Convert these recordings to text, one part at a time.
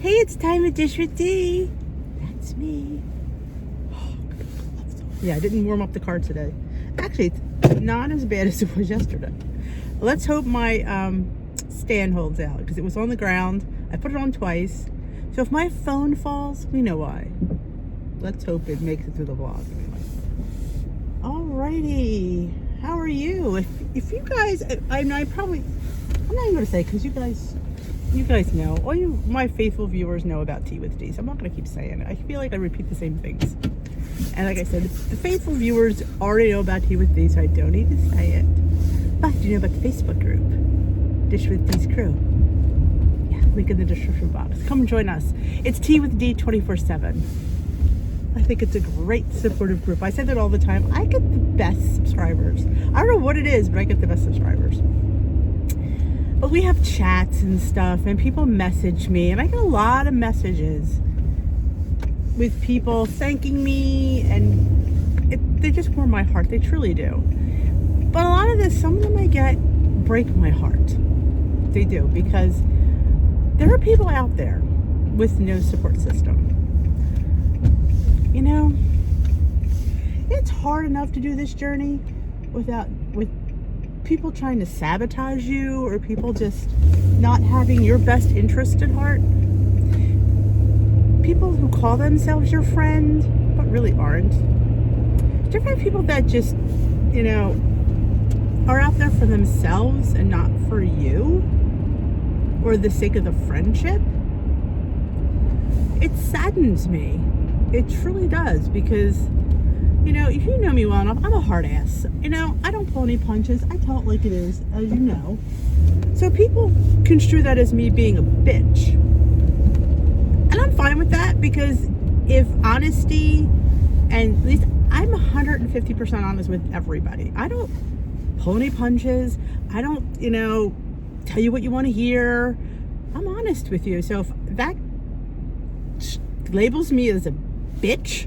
Hey, it's time to dish with D. That's me. Yeah, I didn't warm up the car today. Actually, it's not as bad as it was yesterday. Let's hope my stand holds out, because it was on the ground. I put it on twice. So if my phone falls, we know why. Let's hope it makes it through the vlog. Alrighty. How are you? If you guys, I'm not even going to say, because you guys know, all you my faithful viewers know about Tea with D, so I'm not going to keep saying it. I feel like I repeat the same things. And like I said, the faithful viewers already know about Tea with D, so I don't need to say it. But you know about the Facebook group, Dish with D's Crew. Yeah, link in the description box. Come join us. It's Tea with D 24/7. I think it's a great supportive group. I say that all the time. I get the best subscribers. I don't know what it is, but I get the best subscribers. But we have chats and stuff, and people message me, and I get a lot of messages with people thanking me, and they just warm my heart. They truly do. But a lot of this, some of them I get break my heart. They do, because there are people out there with no support system. You know, it's hard enough to do this journey with people trying to sabotage you, or people just not having your best interest at heart. People who call themselves your friend, but really aren't. Different people that just, you know, are out there for themselves and not for you, or the sake of the friendship. It saddens me. It truly does, because, you know, if you know me well enough, I'm a hard ass. You know, I don't pull any punches. I tell it like it is, as you know. So people construe that as me being a bitch. And I'm fine with that, because if honesty, and at least I'm 150% honest with everybody. I don't pull any punches. I don't, you know, tell you what you want to hear. I'm honest with you. So if that labels me as a bitch,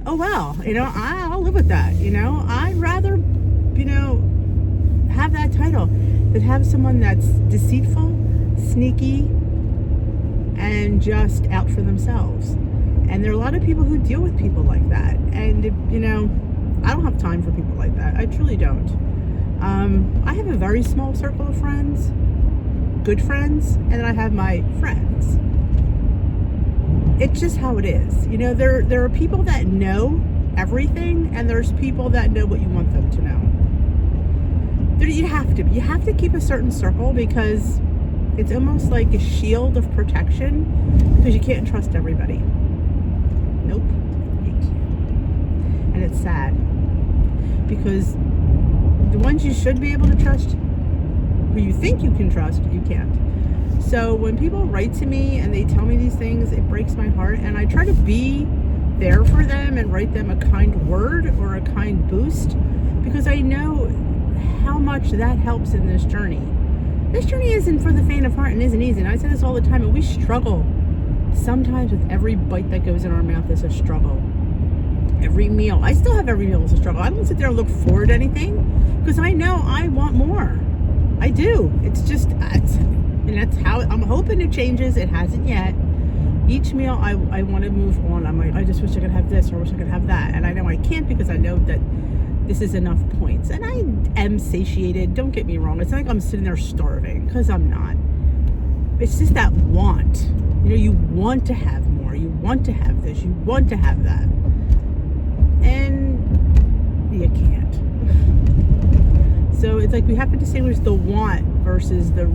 oh well, you know, I'll live with that. You know, I'd rather, you know, have that title than have someone that's deceitful, sneaky, and just out for themselves. And there are a lot of people who deal with people like that, and you know, I don't have time for people like that. I truly don't. I have a very small circle of friends, good friends, and then I have my friends. It's just how it is. You know, there are people that know everything, and there's people that know what you want them to know. You have to keep a certain circle, because it's almost like a shield of protection, because you can't trust everybody. Nope, you can't. And it's sad, because the ones you should be able to trust, who you think you can trust, you can't. So when people write to me and they tell me these things, it breaks my heart, and I try to be there for them and write them a kind word or a kind boost, because I know how much that helps in this journey. This journey isn't for the faint of heart and isn't easy. And I say this all the time, and we struggle. Sometimes with every bite that goes in our mouth is a struggle. Every meal. I still have every meal as a struggle. I don't sit there and look forward to anything, because I know I want more. I do. It's just, and that's how, I'm hoping it changes. It hasn't yet. Each meal I want to move on. I'm like, I just wish I could have this, or I wish I could have that. And I know I can't, because I know that this is enough points. And I am satiated. Don't get me wrong. It's not like I'm sitting there starving, because I'm not. It's just that want. You know, you want to have more. You want to have this. You want to have that. And you can't. So it's like we have to distinguish the want versus the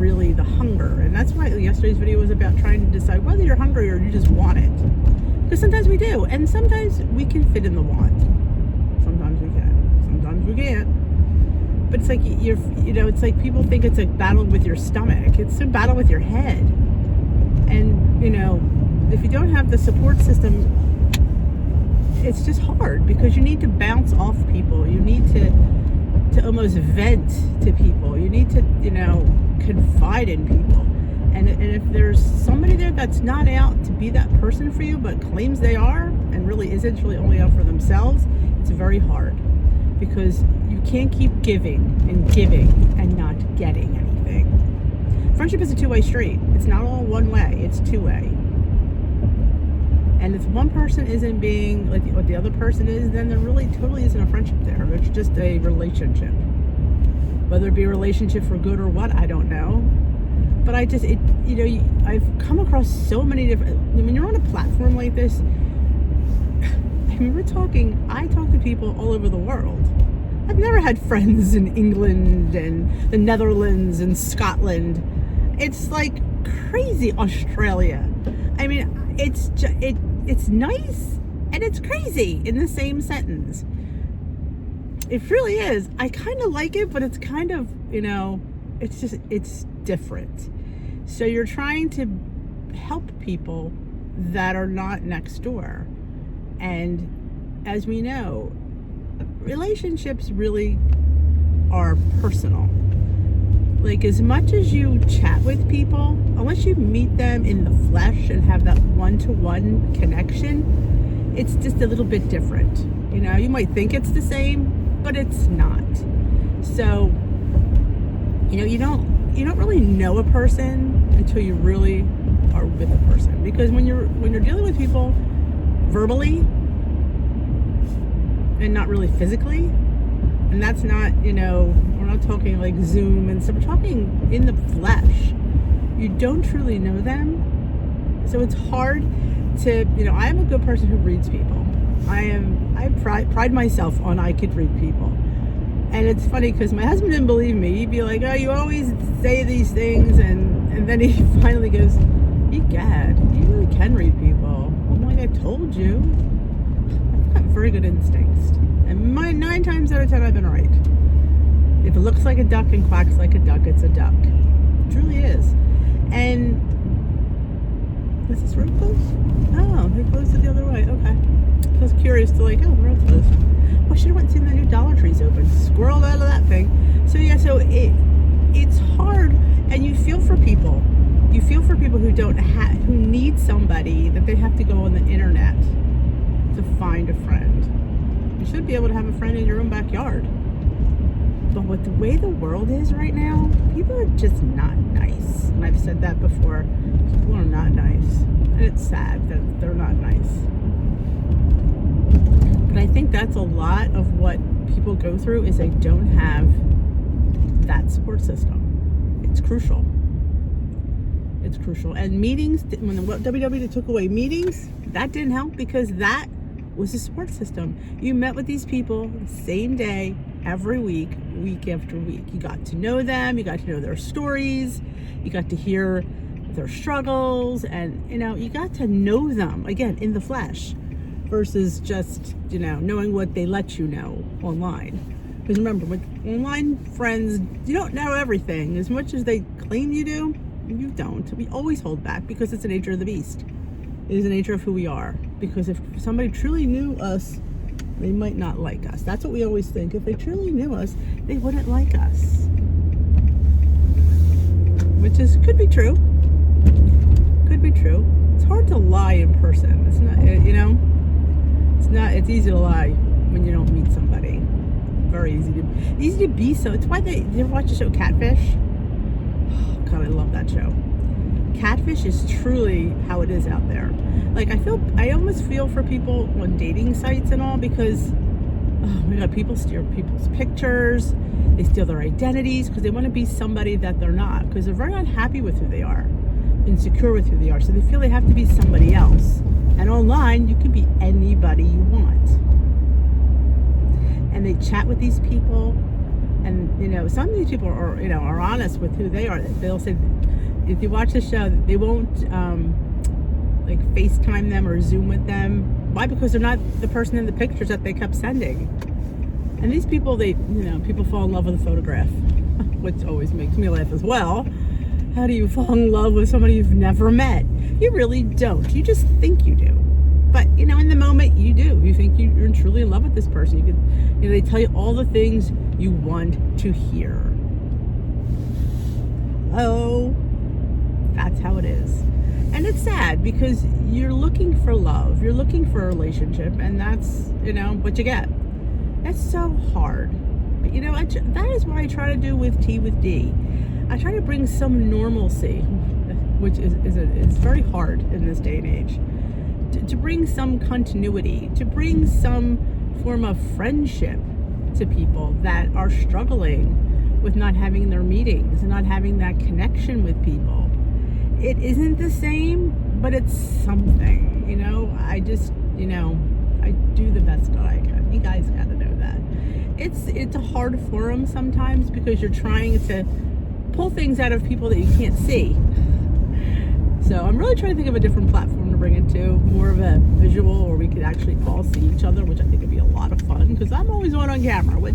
hunger. And that's why yesterday's video was about trying to decide whether you're hungry or you just want it. Because sometimes we do. And sometimes we can fit in the want. Sometimes we can. Sometimes we can't. But it's like, you know, it's like people think it's a battle with your stomach. It's a battle with your head. And, you know, if you don't have the support system, it's just hard, because you need to bounce off people. You need to almost vent to people. You need to, you know, confide in people. And if there's somebody there that's not out to be that person for you, but claims they are, and really isn't, really only out for themselves, it's very hard, because you can't keep giving and not getting anything. Friendship is a two-way street. It's not all one way. It's two-way. And if one person isn't being like what the other person is, then there really totally isn't a friendship there. It's just a relationship. Whether it be a relationship for good or what, I don't know. But I've come across so many different, when you're on a platform like this, I mean, I talk to people all over the world. I've never had friends in England and the Netherlands and Scotland. It's like crazy Australia. I mean, it's nice and it's crazy in the same sentence. It really is. I kind of like it, but it's kind of, it's different. So you're trying to help people that are not next door. And as we know, relationships really are personal. Like, as much as you chat with people, unless you meet them in the flesh and have that one-to-one connection, it's just a little bit different. You might think it's the same, but it's not. So, you don't really know a person until you really are with a person. Because when you're dealing with people verbally and not really physically, and that's not, we're not talking like Zoom and stuff, we're talking in the flesh. You don't truly know them. So it's hard to, I am a good person who reads people. I pride myself on I could read people. And it's funny because my husband didn't believe me. He'd be like, oh, you always say these things. And then he finally goes, egad, you really can read people. I'm like, I told you. I've got very good instincts. And 9 times out of 10, I've been right. If it looks like a duck and quacks like a duck, it's a duck. It truly is. And is this road closed? Oh, they closed it the other way. Okay. I was curious to the road's closed. Well, I should have went and seen the new Dollar Tree's open. Squirreled out of that thing. So yeah, it's hard, and you feel for people. You feel for people who who need somebody that they have to go on the internet to find a friend. You should be able to have a friend in your own backyard. But with the way the world is right now, people are just not nice. And I've said that before. People are not nice. And it's sad that they're not nice. But I think that's a lot of what people go through is they don't have that support system. It's crucial. It's crucial. And meetings, when the WWE took away meetings, that didn't help because that was a support system. You met with these people the same day, every week, week after week. You got to know them, you got to know their stories, you got to hear their struggles, and you got to know them again in the flesh versus just knowing what they let you know online. Because remember, with online friends, you don't know everything. As much as they claim you do, you don't. We always hold back because it's the nature of the beast. It is the nature of who we are. Because if somebody truly knew us, they might not like us. That's what we always think. If they truly knew us, they wouldn't like us. Which could be true. Could be true. It's hard to lie in person. It's not, it's easy to lie when you don't meet somebody. Very easy to be so. It's why you ever watch the show Catfish? Oh, God, I love that show. Catfish is truly how it is out there. Like, I almost feel for people on dating sites and all because, oh my God, people steal people's pictures. They steal their identities because they want to be somebody that they're not because they're very unhappy with who they are, insecure with who they are. So they feel they have to be somebody else. And online, you can be anybody you want. And they chat with these people. And, some of these people are honest with who they are. They'll say, if you watch the show, they won't FaceTime them or Zoom with them. Why? Because they're not the person in the pictures that they kept sending. And these people, people fall in love with a photograph, which always makes me laugh as well. How do you fall in love with somebody you've never met? You really don't. You just think you do. But, in the moment, you do. You think you're truly in love with this person. They tell you all the things you want to hear. Oh, that's how it is. And it's sad because you're looking for love. You're looking for a relationship. And that's, what you get. That's so hard. But, that is what I try to do with Tea with D. I try to bring some normalcy, which is very hard in this day and age. to bring some continuity, to bring some form of friendship to people that are struggling with not having their meetings and not having that connection with people. It isn't the same, but it's something, I just, I do the best that I can. You guys gotta know that. It's a hard forum sometimes because you're trying to pull things out of people that you can't see. So I'm really trying to think of a different platform to bring it to, more of a visual where we could actually all see each other, which I think would be a lot of fun because I'm always on camera, which,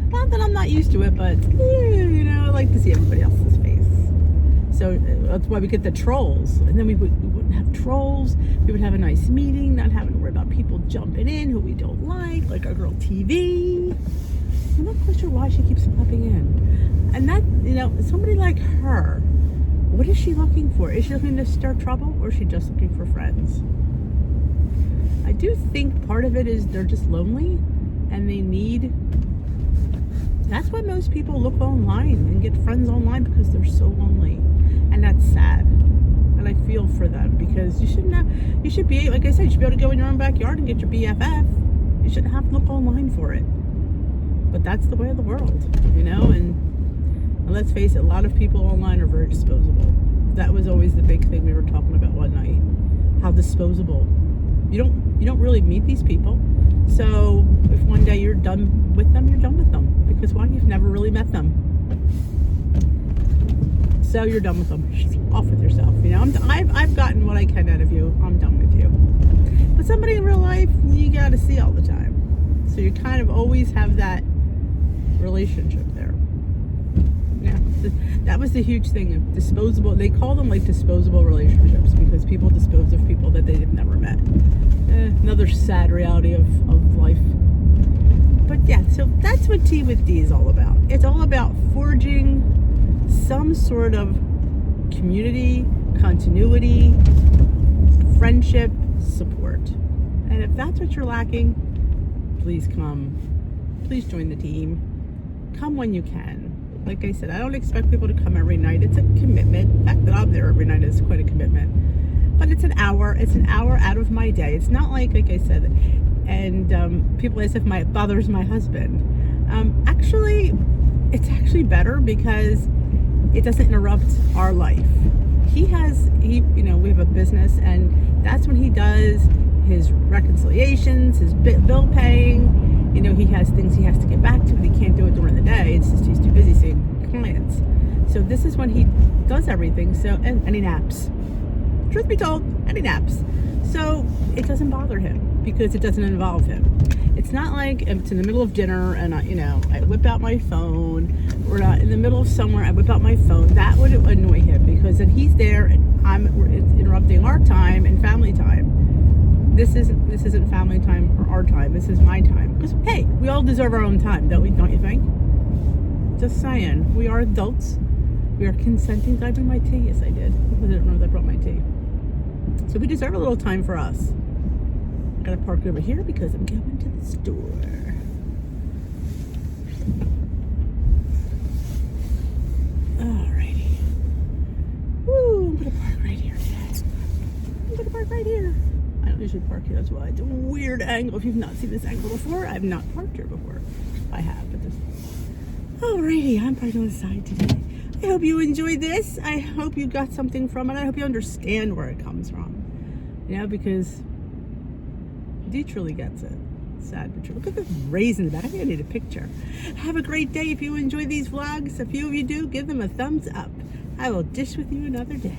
not that I'm not used to it, but, I like to see everybody else's face. So that's why we get the trolls. And then we wouldn't have trolls. We would have a nice meeting, not having to worry about people jumping in who we don't like our girl TV. I'm not quite sure why she keeps popping in. And that, somebody like her, what is she looking for? Is she looking to stir trouble or is she just looking for friends? I do think part of it is they're just lonely and they need... That's why most people look online and get friends online because they're so lonely. And that's sad. And I feel for them because you should be, like I said, you should be able to go in your own backyard and get your BFF. You shouldn't have to look online for it. But that's the way of the world, and let's face it, a lot of people online are very disposable. That was always the big thing we were talking about one night. How disposable. You don't really meet these people. So if one day you're done with them, you're done with them. Because why? You've never really met them. So you're done with them. Off with yourself. I've gotten what I can out of you. I'm done with you. But somebody in real life, you got to see all the time. So you kind of always have that relationship there. Yeah, that was the huge thing of disposable. They call them like disposable relationships because people dispose of people that they've never met. Another sad reality of life. But yeah, so that's what Tea with D is all about. It's all about forging some sort of community, continuity, friendship, support. And if that's what you're lacking, please come. Please join the team. Come when you can. Like I said, I don't expect people to come every night. It's a commitment. The fact that I'm there every night is quite a commitment. But it's an hour. It's an hour out of my day. It's not like I said, and people ask if my father's my husband. Actually, it's actually better because it doesn't interrupt our life. We have a business, and that's when he does his reconciliations, his bill paying. He has things he has to get back to, but he can't do it during the day. It's just he's too busy seeing clients. So this is when he does everything. So and he naps. Truth be told, and he naps. So it doesn't bother him because it doesn't involve him. It's not like it's in the middle of dinner and I whip out my phone, or in the middle of somewhere I whip out my phone. That would annoy him because then he's there and it's interrupting our time and family time. This isn't family time or our time. This is my time. Because hey, we all deserve our own time, don't we? Don't you think? Just saying. We are adults. We are consenting. Did I bring my tea? Yes, I did. I didn't remember that I brought my tea. So we deserve a little time for us. I gotta park over here because I'm going to the store. Alrighty. Woo! I'm gonna park right here today. I'm gonna park right here. I don't usually park here, that's why. It's a weird angle. If you've not seen this angle before, I've not parked here before. I have, but this. Alrighty, I'm parked on the side today. I hope you enjoyed this. I hope you got something from it. I hope you understand where it comes from. Because D truly gets it. Sad but true. Look at the rays in the back. I think I need a picture. Have a great day. If you enjoy these vlogs, a few of you do, give them a thumbs up. I will dish with you another day.